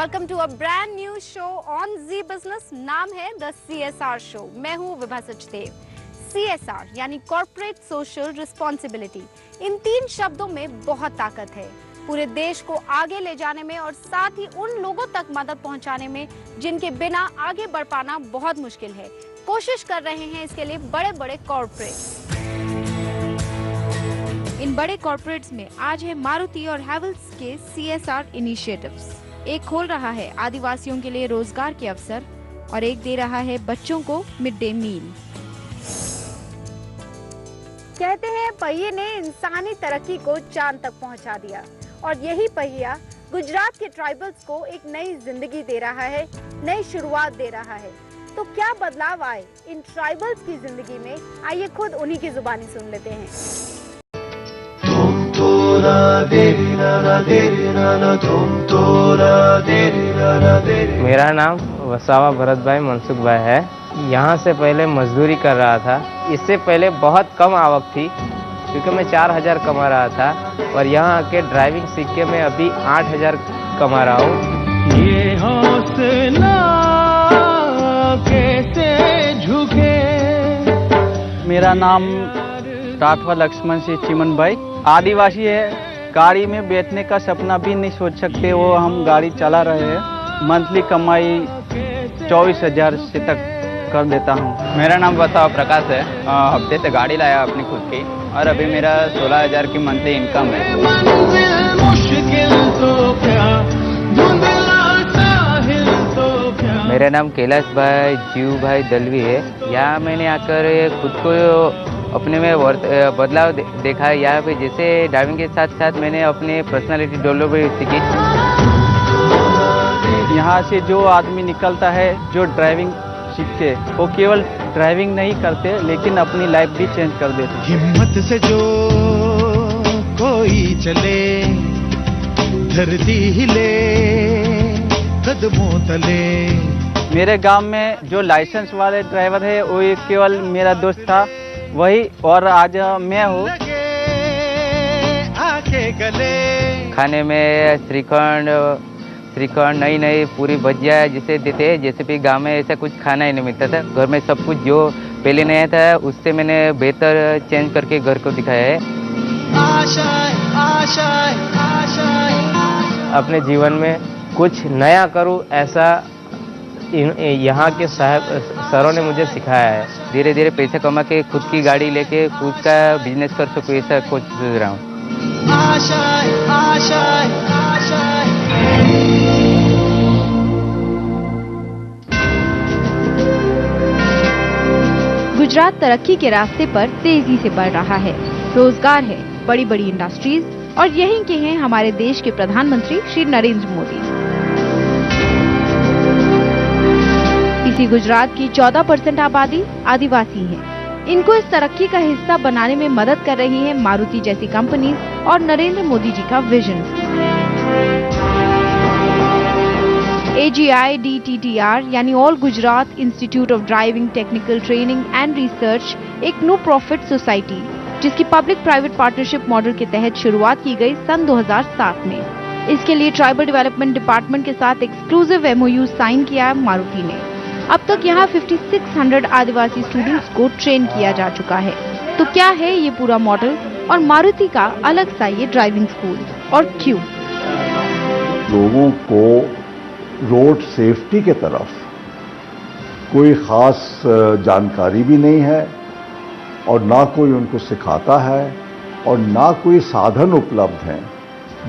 Welcome to a brand new show on Zee business. नाम है the CSR शो। मैं हूँ विभा सचदेव। CSR यानी कॉर्पोरेट सोशल रिस्पॉन्सिबिलिटी। इन 3 शब्दों में बहुत ताकत है, पूरे देश को आगे ले जाने में और साथ ही उन लोगों तक मदद पहुंचाने में जिनके बिना आगे बढ़ पाना बहुत मुश्किल है। कोशिश कर रहे हैं इसके लिए बड़े बड़े कॉर्पोरेट्स। इन बड़े कॉर्पोरेट्स में आज है मारुति और हैवेल्स के CSR इनिशिएटिव्स। एक खोल रहा है आदिवासियों के लिए रोजगार के अवसर और एक दे रहा है बच्चों को मिड डे मील। कहते हैं पहिए ने इंसानी तरक्की को चांद तक पहुंचा दिया और यही पहिया गुजरात के ट्राइबल्स को एक नई जिंदगी दे रहा है, नई शुरुआत दे रहा है। तो क्या बदलाव आए इन ट्राइबल्स की जिंदगी में, आइए खुद उन्हीं की जुबानी सुन लेते हैं। मेरा नाम वसावा भरत भाई मनसुख भाई है। यहाँ से पहले मजदूरी कर रहा था। इससे पहले बहुत कम आवक थी क्योंकि मैं 4000 कमा रहा था और यहाँ आके ड्राइविंग सीख के मैं अभी 8000 कमा रहा हूँ। ये हौसला कैसे झुके। मेरा नाम राठवा लक्ष्मण सिंह चिमन भाई। आदिवासी है, गाड़ी में बैठने का सपना भी नहीं सोच सकते, वो हम गाड़ी चला रहे हैं। मंथली कमाई 24,000 से तक कर देता हूँ। मेरा नाम वसावा प्रकाश है। हफ्ते से गाड़ी लाया अपनी खुद की और अभी मेरा 16,000 की मंथली इनकम है। मेरा नाम कैलाश भाई जीव भाई दलवी है। यहाँ मैंने आकर खुद को अपने में बदलाव देखा है। यहाँ पे जैसे ड्राइविंग के साथ साथ मैंने अपने पर्सनालिटी डेवलप सीखी। यहाँ से जो आदमी निकलता है, जो ड्राइविंग सीखते, वो केवल ड्राइविंग नहीं करते लेकिन अपनी लाइफ भी चेंज कर देते। हिम्मत से जो कोई चले, धरती हिले कदमों तले। मेरे गांव में जो लाइसेंस वाले ड्राइवर है वो एक केवल मेरा दोस्त था, वही, और आज मैं हूँ। खाने में श्रीखंड नई पूरी भजिया जिसे देते हैं, जैसे भी गांव में ऐसा कुछ खाना ही नहीं मिलता था। घर में सब कुछ जो पहले नहीं था उससे मैंने बेहतर चेंज करके घर को दिखाया है। अपने जीवन में कुछ नया करूं, ऐसा यहाँ के सरों ने मुझे सिखाया है। धीरे धीरे पैसे कमा के खुद की गाड़ी लेके खुद का बिजनेस कर सकूं, ऐसा कोशिश कर रहा हूँ। गुजरात तरक्की के रास्ते पर तेजी से बढ़ रहा है। रोजगार है, बड़ी बड़ी इंडस्ट्रीज और यहीं के हैं हमारे देश के प्रधानमंत्री श्री नरेंद्र मोदी। इसी गुजरात की 14% आबादी आदिवासी है। इनको इस तरक्की का हिस्सा बनाने में मदद कर रही है मारुति जैसी कंपनीज और नरेंद्र मोदी जी का विजन। AGI DTTR यानी all Gujarat institute of driving technical training and research एक नो प्रॉफिट सोसाइटी, जिसकी पब्लिक प्राइवेट पार्टनरशिप मॉडल के तहत शुरुआत की गई सन 2007 में। इसके लिए ट्राइबल डेवलपमेंट डिपार्टमेंट के साथ एक्सक्लूसिव MOU साइन किया है मारुति ने। अब तक यहाँ 5600 आदिवासी स्टूडेंट्स को ट्रेन किया जा चुका है। तो क्या है ये पूरा मॉडल और मारुति का अलग सा ये ड्राइविंग स्कूल, और क्यों? लोगों को रोड सेफ्टी के तरफ कोई खास जानकारी भी नहीं है और ना कोई उनको सिखाता है और ना कोई साधन उपलब्ध हैं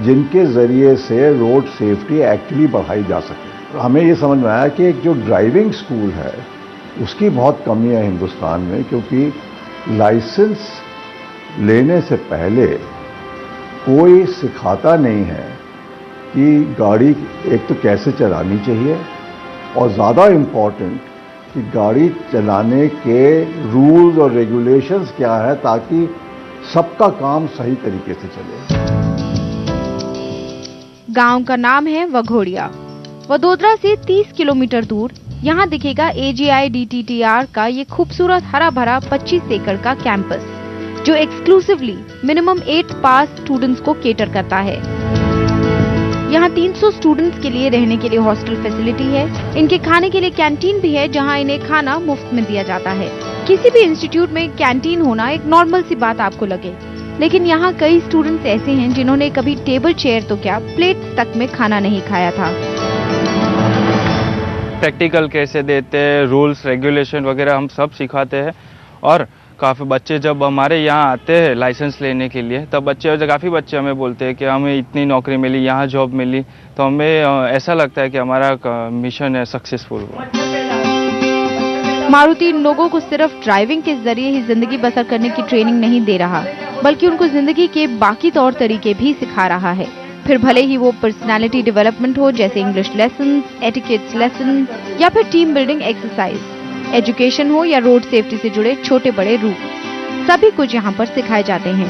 जिनके जरिए से रोड सेफ्टी एक्चुअली बढ़ाई जा सके। हमें ये समझ में आया कि एक जो ड्राइविंग स्कूल है उसकी बहुत कमी है हिंदुस्तान में, क्योंकि लाइसेंस लेने से पहले कोई सिखाता नहीं है कि गाड़ी एक तो कैसे चलानी चाहिए और ज़्यादा इम्पॉर्टेंट कि गाड़ी चलाने के रूल्स और रेगुलेशंस क्या है ताकि सबका काम सही तरीके से चले। गांव का नाम है वघोड़िया। वडोदरा से 30 किलोमीटर दूर यहाँ दिखेगा AGI DTTR का ये खूबसूरत हरा भरा 25 एकड़ का कैंपस, जो एक्सक्लूसिवली मिनिमम 8 पास स्टूडेंट्स को केटर करता है। यहाँ 300 स्टूडेंट्स के लिए रहने के लिए हॉस्टल फैसिलिटी है। इनके खाने के लिए कैंटीन भी है, जहाँ इन्हें खाना मुफ्त में दिया जाता है। किसी भी इंस्टीट्यूट में कैंटीन होना एक नॉर्मल सी बात आपको लगे, लेकिन यहाँ कई स्टूडेंट्स ऐसे हैं जिन्होंने कभी टेबल चेयर तो क्या प्लेट तक में खाना नहीं खाया था। प्रैक्टिकल कैसे देते हैं, रूल्स रेगुलेशन वगैरह हम सब सिखाते हैं। और काफ़ी बच्चे जब हमारे यहाँ आते हैं लाइसेंस लेने के लिए, तब काफ़ी बच्चे हमें बोलते हैं कि हमें इतनी नौकरी मिली, यहाँ जॉब मिली, तो हमें ऐसा लगता है कि हमारा मिशन है सक्सेसफुल हुआ। मारुति इन लोगों को सिर्फ ड्राइविंग के जरिए ही जिंदगी बसर करने की ट्रेनिंग नहीं दे रहा, बल्कि उनको जिंदगी के बाकी तौर तरीके भी सिखा रहा है। फिर भले ही वो पर्सनालिटी डेवलपमेंट हो, जैसे इंग्लिश लेसन, एटिकेट्स लेसन या फिर टीम बिल्डिंग एक्सरसाइज, एजुकेशन हो या रोड सेफ्टी से जुड़े छोटे बड़े रूल, सभी कुछ यहाँ पर सिखाए जाते हैं।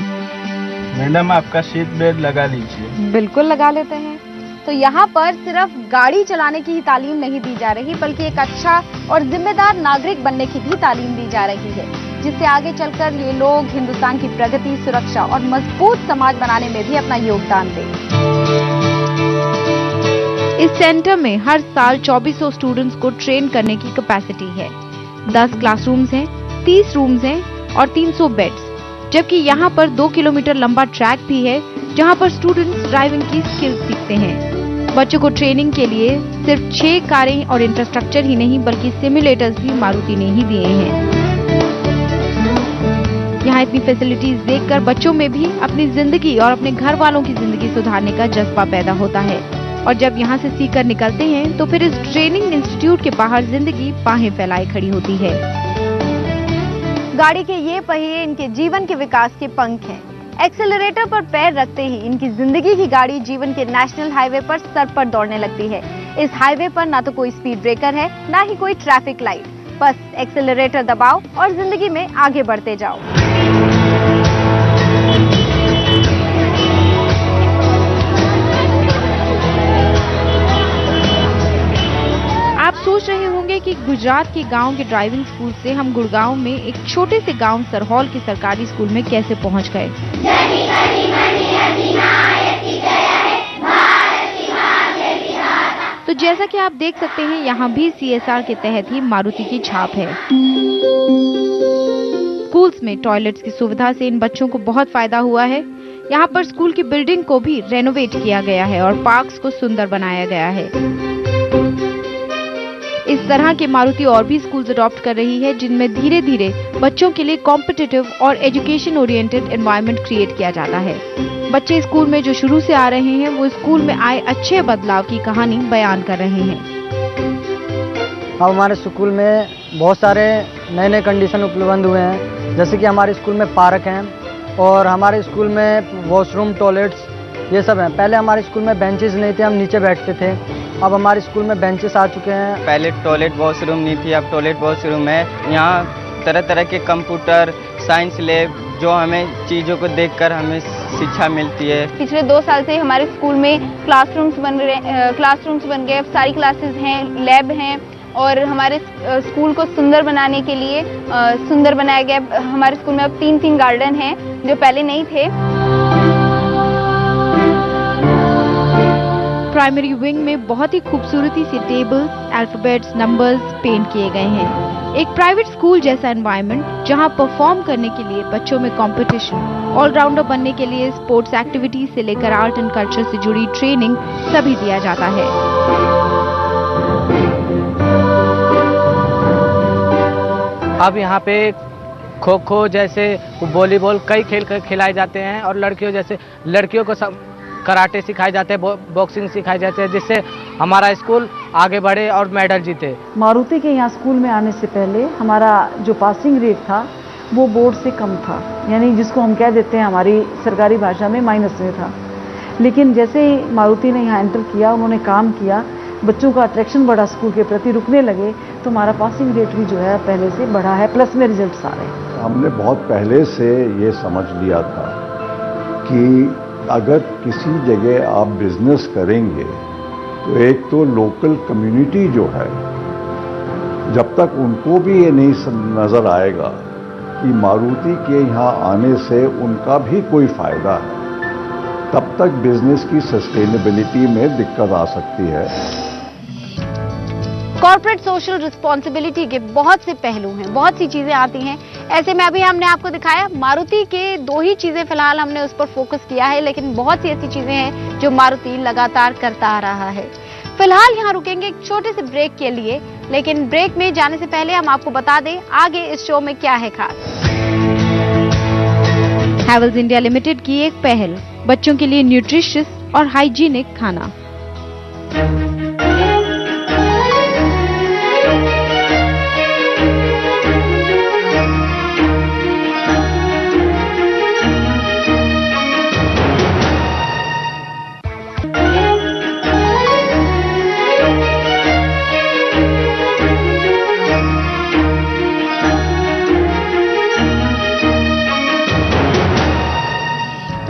मैडम आपका सीट बेल्ट लगा लीजिए। बिल्कुल लगा लेते हैं। तो यहाँ पर सिर्फ गाड़ी चलाने की ही तालीम नहीं दी जा रही, बल्कि एक अच्छा और जिम्मेदार नागरिक बनने की भी तालीम दी जा रही है, जिससे आगे चलकर ये लोग हिंदुस्तान की प्रगति, सुरक्षा और मजबूत समाज बनाने में भी अपना योगदान दें। इस सेंटर में हर साल 2400 स्टूडेंट्स को ट्रेन करने की कैपेसिटी है। 10 क्लासरूम्स हैं, 30 रूम्स हैं और 300 बेड्स, जबकि यहाँ पर 2 किलोमीटर लंबा ट्रैक भी है, जहाँ पर स्टूडेंट्स ड्राइविंग की स्किल्स सीखते हैं। बच्चों को ट्रेनिंग के लिए सिर्फ 6 कारें और इंफ्रास्ट्रक्चर ही नहीं, बल्कि सिमुलेटर्स भी मारुति ने ही दिए हैं। यहाँ इतनी फैसिलिटीज देखकर बच्चों में भी अपनी जिंदगी और अपने घर वालों की जिंदगी सुधारने का जज्बा पैदा होता है, और जब यहाँ से सीखकर निकलते हैं तो फिर इस ट्रेनिंग इंस्टीट्यूट के बाहर जिंदगी बाहें फैलाए खड़ी होती है। गाड़ी के ये पहिए इनके जीवन के विकास के पंख हैं। एक्सेलरेटर पर पैर रखते ही इनकी जिंदगी की गाड़ी जीवन के नेशनल हाईवे पर सर पर दौड़ने लगती है। इस हाईवे पर ना तो कोई स्पीड ब्रेकर है, ना ही कोई ट्रैफिक लाइट, बस एक्सेलरेटर दबाओ और जिंदगी में आगे बढ़ते जाओ। आप सोच रहे होंगे कि गुजरात के गांव के ड्राइविंग स्कूल से हम गुड़गांव में एक छोटे से गांव सरहौल के सरकारी स्कूल में कैसे पहुंच गए। तो जैसा कि आप देख सकते हैं, यहाँ भी CSR के तहत ही मारुति की छाप है। स्कूल्स में टॉयलेट्स की सुविधा से इन बच्चों को बहुत फायदा हुआ है। यहाँ पर स्कूल की बिल्डिंग को भी रेनोवेट किया गया है और पार्क्स को सुंदर बनाया गया है। इस तरह के मारुति और भी स्कूल्स अडॉप्ट कर रही है, जिनमें धीरे धीरे बच्चों के लिए कॉम्पिटिटिव और एजुकेशन ओरिएंटेड एनवायरनमेंट क्रिएट किया जाता है। बच्चे स्कूल में जो शुरू से आ रहे हैं, वो स्कूल में आए अच्छे बदलाव की कहानी बयान कर रहे हैं। अब हमारे स्कूल में बहुत सारे नए नए कंडीशन उपलब्ध हुए हैं, जैसे कि हमारे स्कूल में पार्क हैं और हमारे स्कूल में वॉशरूम, टॉयलेट्स ये सब हैं। पहले हमारे स्कूल में बेंचेस नहीं थे, हम नीचे बैठते थे। अब हमारे स्कूल में बेंचेस आ चुके हैं। पहले टॉयलेट वॉशरूम नहीं थी, अब टॉयलेट वॉशरूम है। यहाँ तरह तरह के कंप्यूटर, साइंस लैब, जो हमें चीज़ों को देखकर हमें शिक्षा मिलती है। पिछले 2 साल से हमारे स्कूल में क्लासरूम्स बन गए, सारी क्लासेस हैं, लैब हैं और हमारे स्कूल को सुंदर बनाने के लिए सुंदर बनाया गया। हमारे स्कूल में अब 3 गार्डन हैं जो पहले नहीं थे। प्राइमरी विंग में बहुत ही खूबसूरती से टेबल्स, अल्फाबेट्स, नंबर्स पेंट किए गए हैं। एक प्राइवेट स्कूल जैसा एनवायरनमेंट, जहां परफॉर्म करने के लिए बच्चों में कंपटीशन, ऑलराउंडर बनने के लिए स्पोर्ट्स एक्टिविटीज से लेकर आर्ट एंड कल्चर से जुड़ी ट्रेनिंग सभी दिया जाता है। अब यहाँ पे खो खो जैसे वॉलीबॉल कई खेल खिलाए जाते हैं और लड़कियों को सब कराटे सिखाए जाते हैं, बॉक्सिंग सिखाए जाते हैं, जिससे हमारा स्कूल आगे बढ़े और मेडल जीते। मारुति के यहाँ स्कूल में आने से पहले हमारा जो पासिंग रेट था वो बोर्ड से कम था, यानी जिसको हम कह देते हैं हमारी सरकारी भाषा में माइनस में था। लेकिन जैसे ही मारुति ने यहाँ एंटर किया, उन्होंने काम किया, बच्चों का अट्रैक्शन बढ़ा, स्कूल के प्रति रुकने लगे, तो हमारा पासिंग रेट भी जो है पहले से बढ़ा है, प्लस में रिजल्ट्स आ रहे हैं। हमने बहुत पहले से ये समझ लिया था कि अगर किसी जगह आप बिजनेस करेंगे तो एक तो लोकल कम्युनिटी जो है, जब तक उनको भी ये नहीं नज़र आएगा कि मारुति के यहाँ आने से उनका भी कोई फायदा है, तब तक बिजनेस की सस्टेनेबिलिटी में दिक्कत आ सकती है। कॉर्पोरेट सोशल रिस्पॉन्सिबिलिटी के बहुत से पहलू हैं, बहुत सी चीजें आती हैं। ऐसे में अभी हमने आपको दिखाया मारुति के 2 ही चीजें फिलहाल हमने उस पर फोकस किया है, लेकिन बहुत सी ऐसी चीजें हैं जो मारुति लगातार करता आ रहा है। फिलहाल यहाँ रुकेंगे एक छोटे से ब्रेक के लिए, लेकिन ब्रेक में जाने से पहले हम आपको बता दें आगे इस शो में क्या है खास। हैवेल्स इंडिया लिमिटेड की एक पहल, बच्चों के लिए न्यूट्रिशियस और हाइजीनिक खाना।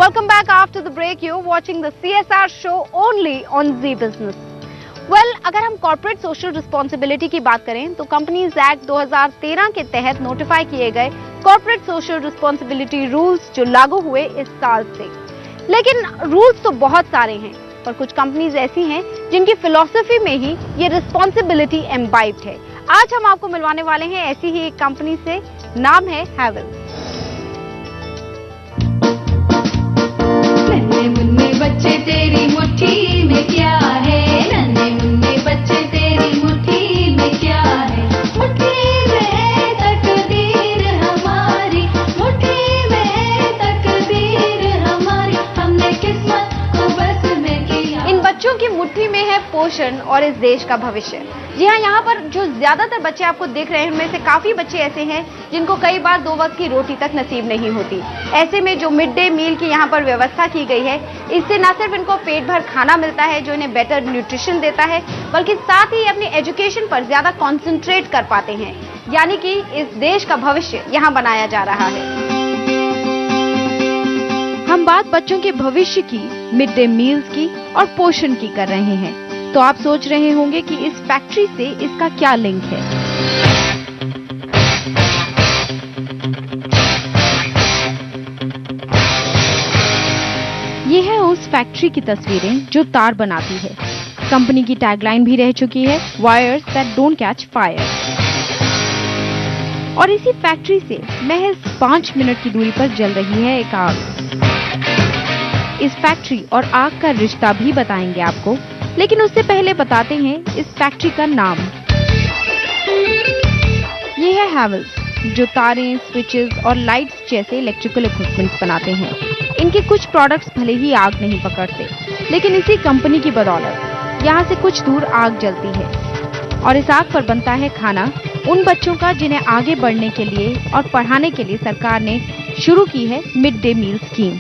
Welcome back after the break. You're watching the CSR show only on Zee Business. Well, अगर हम कॉर्पोरेट सोशल रिस्पॉन्सिबिलिटी की बात करें तो कंपनीज एक्ट 2013 के तहत नोटिफाई किए गए कॉर्पोरेट सोशल रिस्पॉन्सिबिलिटी रूल्स जो लागू हुए इस साल से। लेकिन रूल्स तो बहुत सारे हैं, पर कुछ कंपनीज ऐसी हैं जिनकी फिलॉसफी में ही ये रिस्पॉन्सिबिलिटी एम्बाइब्ड है। आज हम आपको मिलवाने वाले हैं ऐसी ही एक कंपनी से, नाम है हैवेल्स। नन्हे मुन्ने बच्चे तेरी मुट्ठी में क्या है, नन्हे मुन्ने बच्चे तेरी मुट्ठी में क्या है, मुट्ठी में तकदीर हमारी, मुट्ठी में तकदीर हमारी, हमने किस्मत को बस में किया। इन बच्चों की मुट्ठी में है पोषण और इस देश का भविष्य। जी हाँ, यहाँ पर जो ज्यादातर बच्चे आपको दिख रहे हैं उनमें से काफी बच्चे ऐसे हैं जिनको कई बार 2 वक्त की रोटी तक नसीब नहीं होती। ऐसे में जो मिड डे मील की यहाँ पर व्यवस्था की गई है, इससे न सिर्फ इनको पेट भर खाना मिलता है जो इन्हें बेटर न्यूट्रिशन देता है, बल्कि साथ ही अपनी एजुकेशन पर ज्यादा कॉन्सेंट्रेट कर पाते हैं। यानी कि इस देश का भविष्य यहाँ बनाया जा रहा है। हम बात बच्चों के भविष्य की, मिड डे मील्स की और पोषण की कर रहे हैं, तो आप सोच रहे होंगे कि इस फैक्ट्री से इसका क्या लिंक है। ये है उस फैक्ट्री की तस्वीरें जो तार बनाती है। कंपनी की टैगलाइन भी रह चुकी है, wires that don't catch fire. और इसी फैक्ट्री से महज 5 मिनट की दूरी पर जल रही है एक आग। इस फैक्ट्री और आग का रिश्ता भी बताएंगे आपको, लेकिन उससे पहले बताते हैं इस फैक्ट्री का नाम। ये है हैवेल्स, जो तारें, स्विचेस और लाइट्स जैसे इलेक्ट्रिकल इक्विपमेंट्स बनाते हैं। इनके कुछ प्रोडक्ट्स भले ही आग नहीं पकड़ते, लेकिन इसी कंपनी की बदौलत यहाँ से कुछ दूर आग जलती है और इस आग पर बनता है खाना उन बच्चों का जिन्हें आगे बढ़ने के लिए और पढ़ाने के लिए सरकार ने शुरू की है मिड डे मील स्कीम।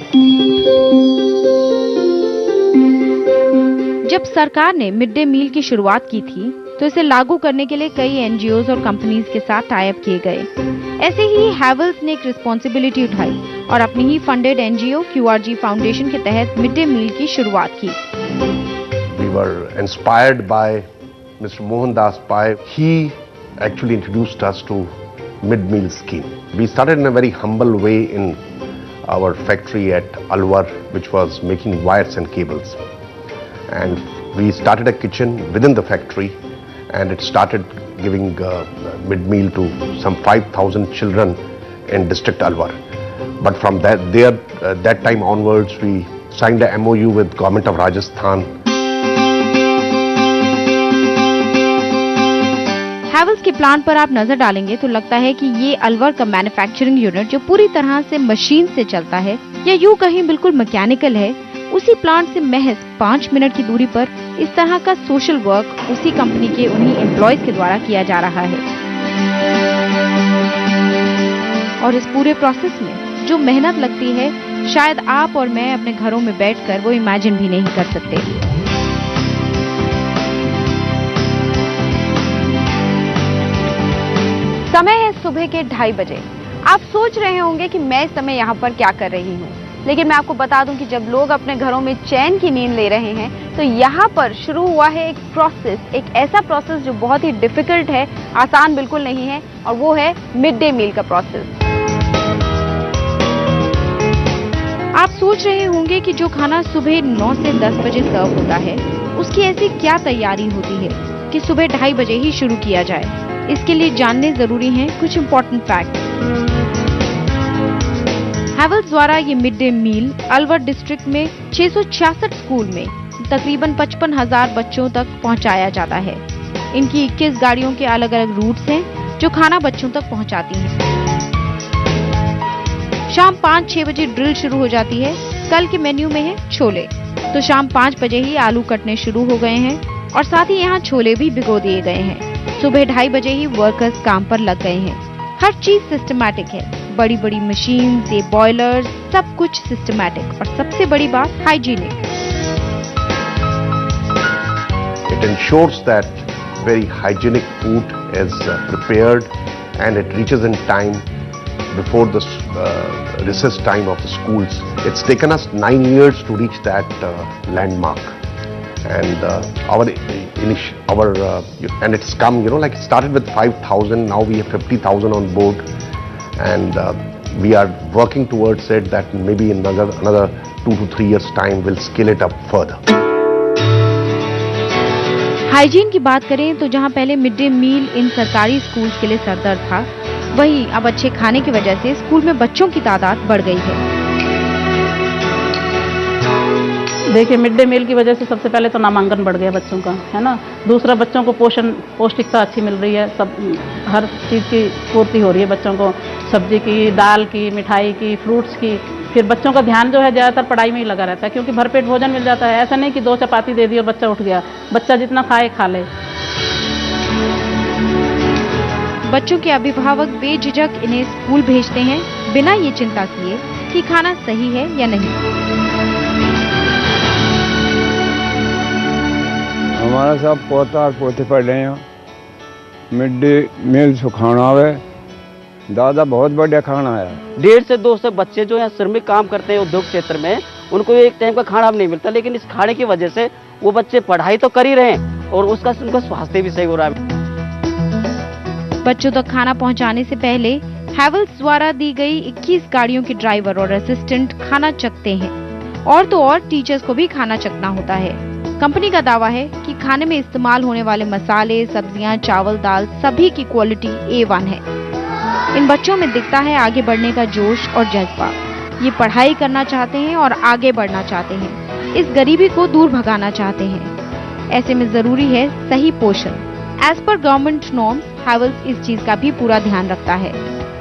जब सरकार ने मिड डे मील की शुरुआत की थी तो इसे लागू करने के लिए कई एनजीओज और कंपनीज के साथ टाई अप किए गए। ऐसे ही हैवेल्स ने एक रिस्पॉन्सिबिलिटी उठाई और अपनी ही फंडेड एनजीओ QRG फाउंडेशन के तहत मिड डे मील की शुरुआत की। We were inspired by Mr. Mohandas Pai. He actually introduced us to mid-meal scheme. We started in a very humble way in our factory at Alwar, which was making wires and cables. And we started a kitchen within the factory, and it started giving mid-meal to some 5,000 children in district Alwar. But from that time onwards, we signed a MOU with government of Rajasthan. Havells के plant पर आप नजर डालेंगे तो लगता है कि ये अलवर का मैन्युफैक्चरिंग यूनिट जो पूरी तरह से मशीन से चलता है या यूं कहीं बिल्कुल मैकेनिकल है, उसी प्लांट से महज 5 मिनट की दूरी पर इस तरह का सोशल वर्क उसी कंपनी के उन्हीं एम्प्लॉयज के द्वारा किया जा रहा है। और इस पूरे प्रोसेस में जो मेहनत लगती है, शायद आप और मैं अपने घरों में बैठकर वो इमेजिन भी नहीं कर सकते। समय है सुबह के 2:30 बजे। आप सोच रहे होंगे कि मैं इस समय यहाँ पर क्या कर रही हूँ, लेकिन मैं आपको बता दूं कि जब लोग अपने घरों में चैन की नींद ले रहे हैं तो यहाँ पर शुरू हुआ है एक प्रोसेस, एक ऐसा प्रोसेस जो बहुत ही डिफिकल्ट है, आसान बिल्कुल नहीं है, और वो है मिड डे मील का प्रोसेस। आप सोच रहे होंगे कि जो खाना सुबह 9 से 10 बजे सर्व होता है, उसकी ऐसी क्या तैयारी होती है कि सुबह 2:30 बजे ही शुरू किया जाए। इसके लिए जानने जरूरी हैं कुछ इम्पोर्टेंट फैक्ट। हैवेल्स द्वारा ये mid day meal Alwar district में 666 स्कूल में तकरीबन 55,000 बच्चों तक पहुंचाया जाता है। इनकी 21 गाड़ियों के अलग अलग रूट्स हैं जो खाना बच्चों तक पहुंचाती हैं। शाम 5-6 बजे ड्रिल शुरू हो जाती है। कल के मेन्यू में है छोले, तो शाम 5 बजे ही आलू कटने शुरू हो गए हैं और साथ ही यहाँ छोले भी भिगो दिए गए हैं। सुबह 2:30 बजे ही वर्कर्स काम पर लग गए हैं। हर चीज सिस्टमैटिक है, बड़ी बड़ी मशीन से बॉयलर्स, सब कुछ सिस्टमैटिक और सबसे बड़ी बात hygienic. It ensures that very hygienic food is prepared and it reaches in time before the recess time of the schools. It's taken us 9 years to reach that landmark, and and it's come, like it started with 5,000, now we have 50,000 on board, and we are working towards it that maybe in another 2 to 3 years time we'll scale it up further. Hygiene की बात करें तो जहां पहले mid day मील इन सरकारी schools के लिए सरदर्द था, वहीं अब अच्छे खाने की वजह से स्कूल में बच्चों की तादाद बढ़ गई है। देखिए, मिड डे मील की वजह से सबसे पहले तो नामांकन बढ़ गया बच्चों का, है ना। दूसरा, बच्चों को पौष्टिकता अच्छी मिल रही है, सब हर चीज़ की पूर्ति हो रही है बच्चों को, सब्जी की, दाल की, मिठाई की, फ्रूट्स की। फिर बच्चों का ध्यान जो है ज़्यादातर पढ़ाई में ही लगा रहता है, क्योंकि भरपेट भोजन मिल जाता है। ऐसा नहीं कि 2 चपाती दे दी और बच्चा उठ गया, बच्चा जितना खाए खा ले। बच्चों के अभिभावक बेझिझक इन्हें स्कूल भेजते हैं, बिना ये चिंता किए कि खाना सही है या नहीं। हमारा सब पोता और पोते पढ़ रहे हैं, मिड डे मील से खाना आवे, दादा बहुत बढ़िया खाना है। 150 से 200 बच्चे जो है श्रमिक काम करते हैं उद्योग क्षेत्र में, उनको एक टाइम का खाना भी नहीं मिलता, लेकिन इस खाने की वजह से वो बच्चे पढ़ाई तो कर ही रहे हैं और उनका स्वास्थ्य भी सही हो रहा है। बच्चों तक खाना पहुंचाने से पहले हैवेल्स द्वारा दी गई 21 गाड़ियों के ड्राइवर और असिस्टेंट खाना चखते हैं, और तो और टीचर्स को भी खाना चखना होता है। कंपनी का दावा है कि खाने में इस्तेमाल होने वाले मसाले, सब्जियां, चावल, दाल सभी की क्वालिटी A1 है। इन बच्चों में दिखता है आगे बढ़ने का जोश और जज्बा। ये पढ़ाई करना चाहते हैं और आगे बढ़ना चाहते हैं, इस गरीबी को दूर भगाना चाहते हैं। ऐसे में जरूरी है सही पोषण। As per government norms Havells इस चीज का भी पूरा ध्यान रखता है।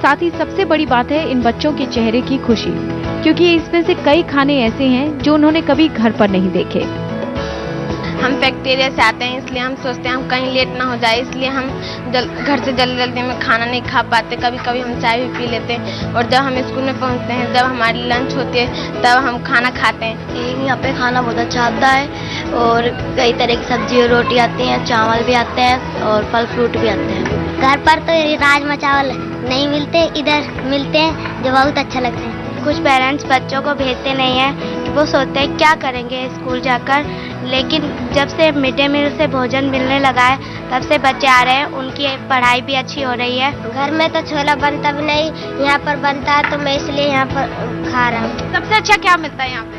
साथ ही सबसे बड़ी बात है इन बच्चों के चेहरे की खुशी, क्योंकि इसमें से कई खाने ऐसे हैं जो उन्होंने कभी घर पर नहीं देखे। हम फैक्ट्री से आते हैं, इसलिए हम सोचते हैं हम कहीं लेट ना हो जाए, इसलिए हम घर से जल्दी जल्दी में खाना नहीं खा पाते। कभी कभी हम चाय भी पी लेते हैं, और जब हम स्कूल में पहुंचते हैं, जब हमारी लंच होती है, तब हम खाना खाते हैं। यहाँ पे खाना बहुत अच्छा आता है और कई तरह की सब्जी और रोटी आती हैं, चावल भी आते हैं और फल फ्रूट भी आते हैं। घर पर तो राजमा चावल नहीं मिलते, इधर मिलते हैं जो बहुत अच्छा लगता है। कुछ पेरेंट्स बच्चों को भेजते नहीं हैं कि वो सोचते हैं क्या करेंगे स्कूल जाकर, लेकिन जब से मिड डे मील से भोजन मिलने लगा है तब से बच्चे आ रहे हैं, उनकी पढ़ाई भी अच्छी हो रही है। घर में तो छोला बनता भी नहीं, यहाँ पर बनता है, तो मैं इसलिए यहाँ पर खा रहा हूँ। सबसे अच्छा क्या मिलता है यहाँ पे?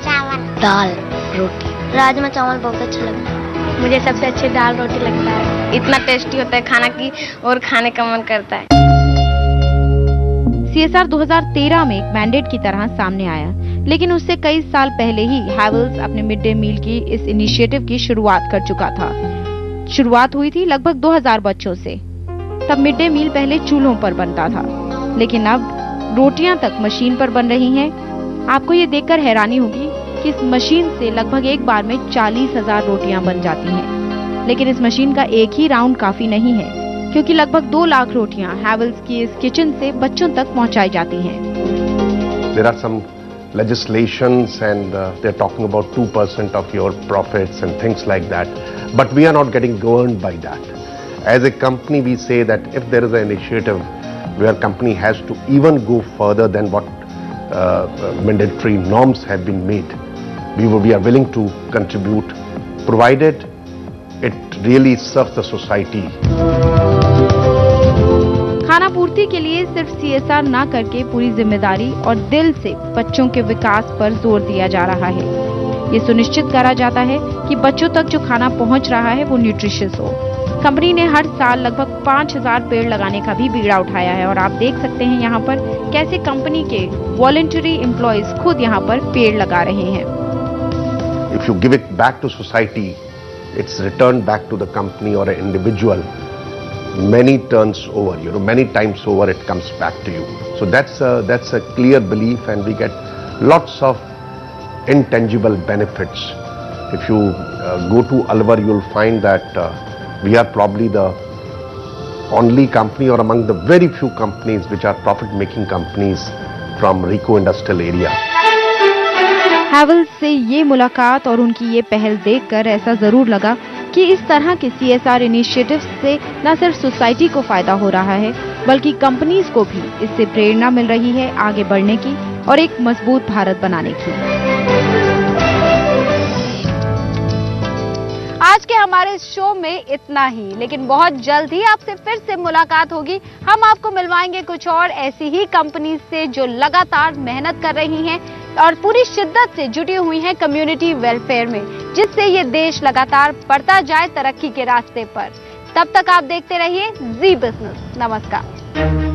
चावल, दाल, रोटी। राजमा चावल बहुत अच्छा लगता है, मुझे सबसे अच्छी दाल रोटी लगता है। इतना टेस्टी होता है खाना की और खाने का मन करता है। CSR 2013 में एक मैंडेट की तरह सामने आया, लेकिन उससे कई साल पहले ही हैवेल्स अपने मिड डे मील की इस इनिशिएटिव की शुरुआत कर चुका था। शुरुआत हुई थी लगभग 2000 बच्चों से। तब मिड डे मील पहले चूल्हों पर बनता था, लेकिन अब रोटियां तक मशीन पर बन रही हैं। आपको ये देखकर हैरानी होगी कि इस मशीन से लगभग एक बार में 40,000 रोटियां बन जाती हैं। लेकिन इस मशीन का एक ही राउंड काफी नहीं है, क्योंकि लगभग 2 लाख रोटियां हैवेल्स की इस किचन से बच्चों तक पहुंचाई जाती हैं। There are some legislations and they're talking about 2% of your profits and things like that, but we are not getting governed by that. As a company, we say that if there is an initiative where company has to even go further than what mandatory norms have been made, we are willing to contribute, provided it really serves the society. खाना पूर्ति के लिए सिर्फ CSR ना करके पूरी जिम्मेदारी और दिल से बच्चों के विकास पर जोर दिया जा रहा है। ये सुनिश्चित करा जाता है कि बच्चों तक जो खाना पहुंच रहा है वो न्यूट्रिशियस हो। कंपनी ने हर साल लगभग 5000 पेड़ लगाने का भी बीड़ा उठाया है और आप देख सकते हैं यहाँ पर कैसे कंपनी के वॉलंटरी एम्प्लॉयज खुद यहाँ पर पेड़ लगा रहे हैं। If you give it back to society, it's returned back to the company or an individual many turns over, many times over it comes back to you. So that's a clear belief, and we get lots of intangible benefits. If you go to Alwar, you'll find that we are probably the only company or among the very few companies which are profit-making companies from Rico industrial area. Havells से ये मुलाकात और उनकी ये पहल देखकर ऐसा जरूर लगा कि इस तरह के CSR इनिशिएटिव्स से न सिर्फ सोसाइटी को फायदा हो रहा है बल्कि कंपनीज को भी इससे प्रेरणा मिल रही है आगे बढ़ने की और एक मजबूत भारत बनाने की। आज के हमारे शो में इतना ही, लेकिन बहुत जल्द ही आपसे फिर से मुलाकात होगी। हम आपको मिलवाएंगे कुछ और ऐसी ही कंपनीज से जो लगातार मेहनत कर रही हैं और पूरी शिद्दत से जुटी हुई हैं कम्युनिटी वेलफेयर में, जिससे ये देश लगातार बढ़ता जाए तरक्की के रास्ते पर। तब तक आप देखते रहिए जी बिजनेस। नमस्कार।